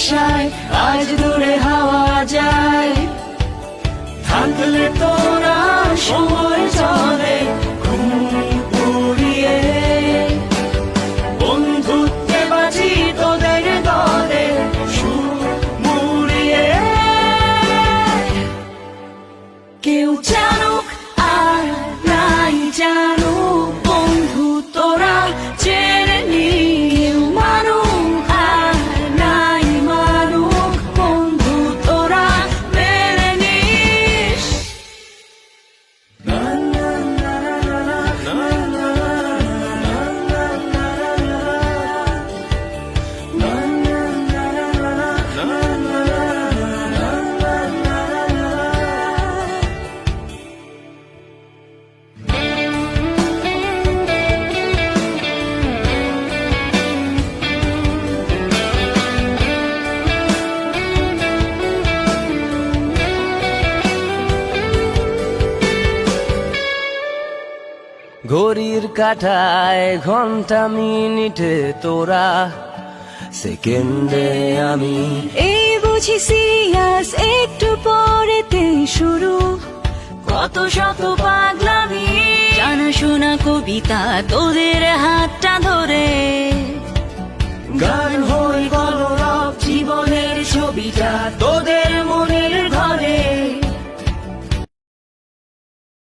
আশায় আজ দূরে হাওয়া যায়। থাকলে তোরা সময় চলে ঘুম উড়িয়ে, বন্ধুত্বে বাঁচি তোদের দলে সুর মুড়িয়ে। কেউ জানুক আর নাই জানুক বন্ধু তোরা চেনে নি, কেউ মানুক আর নাই মানুক বন্ধু তোরা মেনে নিস। ঘড়ির কাঁটায় ঘন্টা মিনিটে তোরা, সেকেন্ডে আমি। এই বুঝি সিরিয়াস, একটু পরেতে শুরু কত শত পাগলামি। জানা শোনা কবিতা তোদের হাতটা ধরে, গান হই কলরব জীবনের ছবিটা তোদের মনে